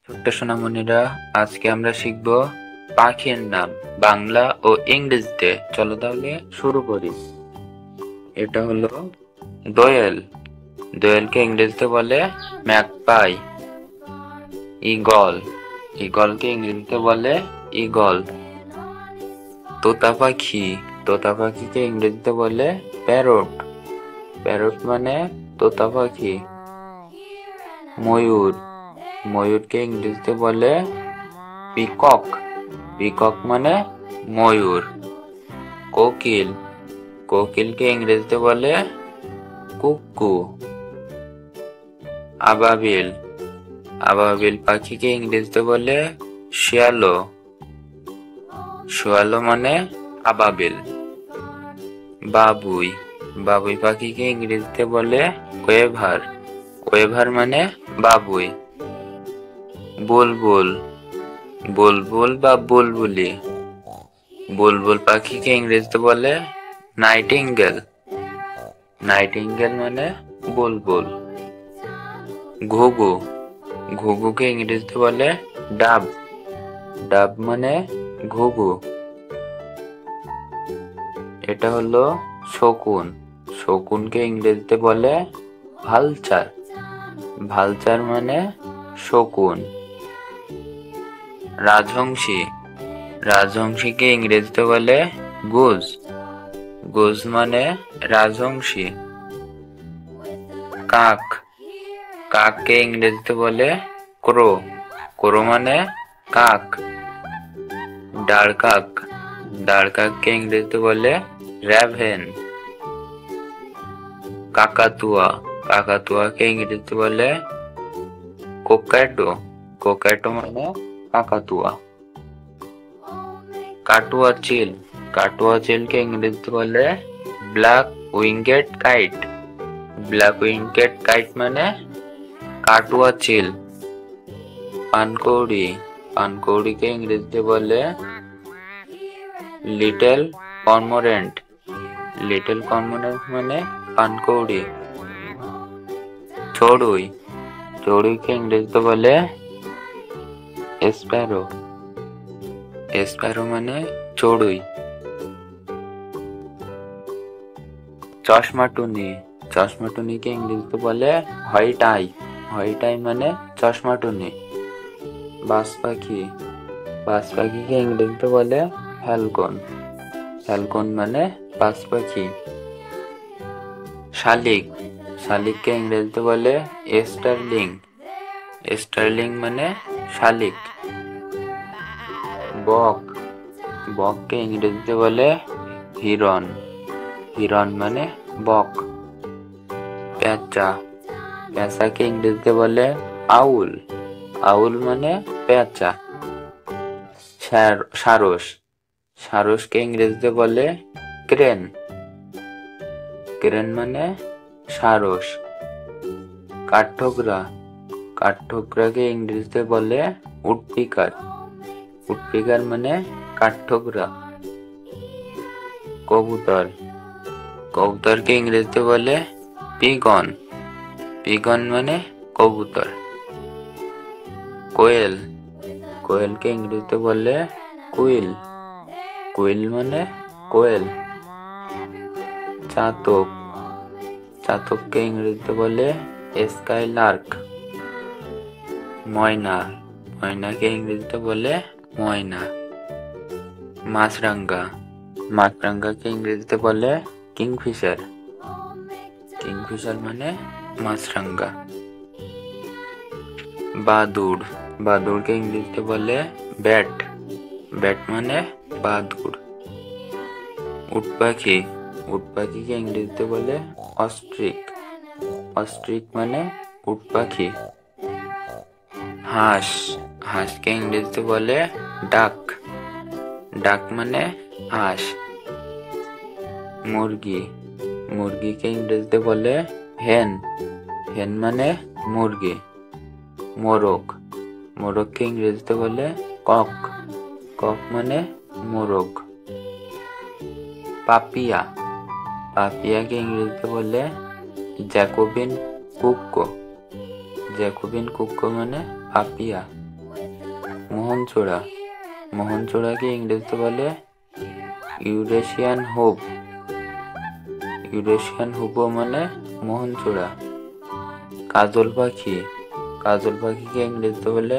ছোট্ট সোনামণিরা, আজকে আমরা শিখব পাখির নাম বাংলা ও ইংরেজিতে। চলো তাহলে শুরু করি। এটা হলো দোয়েল। দোয়েলকে ইংরেজিতে বলে ম্যাকপাই। ঈগল, ঈগলকে ইংরেজিতে বলে ঈগল। তোতা পাখি, তোতা পাখিকে ইংরেজিতে বলে প্যারট। প্যারট মানে তোতা পাখি। ময়ূর, ময়ূরকে ইংরেজিতে বলে পিকক। পিকক মানে ময়ূর। কোকিল, কোকিলকে ইংরেজিতে বলে কুক্কু। আবাবিল, আবাবিল পাখিকে ইংরেজিতে বলে শিয়ালো। শিয়ালো মানে আবাবিল। বাবুই, বাবুই পাখিকে ইংরেজিতে বলে ওয়েভার। ওয়েভার মানে বাবুই। বুলবুল, বুলবুল বা বুলবুলি, বুলবুল পাখিকে ইংরেজিতে বলে নাইটিঙ্গেল। নাইটিঙ্গেল মানে বুলবুল। ঘুঘু, ঘুঘুকে ইংরেজিতে বলে ডাব। ডাব মানে ঘুঘু। এটা হলো শকুন, শকুনকে ইংরেজিতে বলে ভালচার। ভালচার মানে শকুন। রাজহংসী, রাজহংসীকে ইংরেজিতে বলে গুজ। গুজ মানে রাজহংসী। কাক, কাককে ইংরেজিতে বলে ক্রো। ক্রো মানে কাক। ডারকাক, ডারকাককে ইংরেজিতে বলে র্যাভেন। কাকাতুয়া, কাকাতুয়াকে ইংরেজিতে বলে কোকাটো। কোকাটো মানে কাকাতুয়া। কাটুয়া চিল, কাটুয়া চিলকে ইংরেজিতে বলে ব্ল্যাক উইংগেড কাইট। ব্ল্যাক উইংগেড কাইট মানে কাটুয়া চিল। পানকৌড়ি, পানকৌড়িকে ইংরেজিতে বলে লিটল কর্মোরেন্ট। লিটল কর্মোরেন্ট মানে পানকৌড়ি। চড়ুই, চড়ুইকে ইংরেজিতে বলে স্প্যারো। স্প্যারো মানে চড়ুই। চশমাটুনি, চশমাটুনিকে ইংরেজিতে বলে হোয়াইট আই। হোয়াইট আই মানে চশমাটুনি। বাজ পাখি, বাজ পাখিকে ইংরেজিতে বলে ফ্যালকন। ফ্যালকন মানে বাজ পাখি। শালিক, শালিককে ইংরেজিতে বলে স্টারলিং। স্টারলিং মানে শালিক। বক, বককে ইংরেজিতে বলে হিরন। হিরন মানে বক। পেঁচা, পেঁচাকে ইংরেজিতে বলে আউল। আউল মানে পেঁচা। সারস, সারসকে ইংরেজিতে বলে ক্রেন। ক্রেন মানে সারস। কাঠঠোকরা, কাঠঠোকরাকে ইংরেজিতে বলে উডপিকার। উডপিকার মানে কাঠঠোকরা। কবুতর, কবুতরকে ইংরেজিতে বলে পিগন। পিগন মানে কবুতর। কোয়েল, কোয়েলকে ইংরেজিতে বলে কুইল। কুইল মানে কোয়েল। চাতক, চাতককে ইংরেজিতে বলে স্কাইলার্ক। ময়না, ময়নাকে ইংরেজিতে বলে ময়না। মাছরাঙ্গা, মাছরাঙ্গাকে ইংরেজিতে বলে কিংফিশার। কিংফিশার মানে মাছরাঙ্গা। বাদুড়, বাদুড়কে ইংরেজিতে বলে ব্যাট। ব্যাট মানে বাদুড়। উট পাখি, উট পাখিকে ইংরেজিতে বলে অস্ট্রিক। অস্ট্রিক মানে উট পাখি। হাঁস, হাঁসকে ইংরেজিতে বলে ডাক। ডাক মানে হাঁস। মুরগি, মুরগিকে ইংরেজিতে বলে হেন। হেন মানে মুরগি। মোরগ, মোরগকে ইংরেজিতে বলে কক। কক মানে মোরগ। পাপিয়া, পাপিয়াকে ইংরেজিতে বলে জ্যাকোবিন কুক্কো। জ্যাকোবিন কুক্কো মানে পাপিয়া। মোহনচূড়া, মোহনচূড়াকে ইংরেজিতে বলে ইউরেশিয়ান হুপ, ইউরেশিয়ান হুপও মানে মোহনচূড়া। কাজল পাখি, কাজল পাখিকে ইংরেজিতে বলে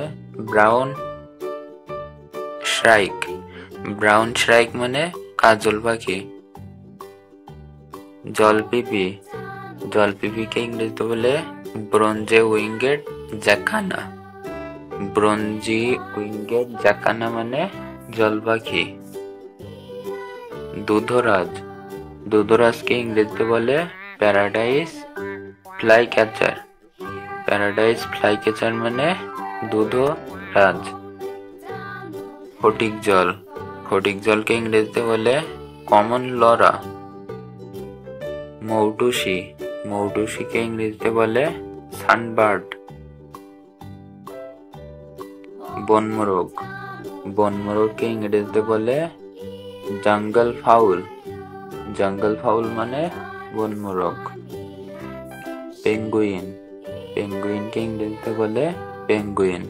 ব্রাউন শ্রাইক, ব্রাউন শ্রাইক মানে কাজল পাখি। জলপিপি, জলপিপিকে ইংরেজিতে বলে ব্রোঞ্জে উইঙ্গেড জ্যাকানা, ব্রোঞ্জি উইঙ্গেড জ্যাকানা মানে জল পাখি। দুধরাজ, দুধরাজকে ইংরেজিতে বলে paradise fly catcher, paradise fly catcher মানে দুধরাজ। ফটিক জল, ফটিক জলকে ইংরেজিতে বলে কমন লরা। মৌটুসি, মৌটুসিকে ইংরেজিতে বলে সানবার্ড। বনমোরগ, বনমোরগকে ইংরেজিতে বলে জঙ্গল ফাউল, জঙ্গল ফাউল মানে বনমোরগ। পেঙ্গুইন, পেঙ্গুইনকে ইংরেজিতে বলে পেঙ্গুইন।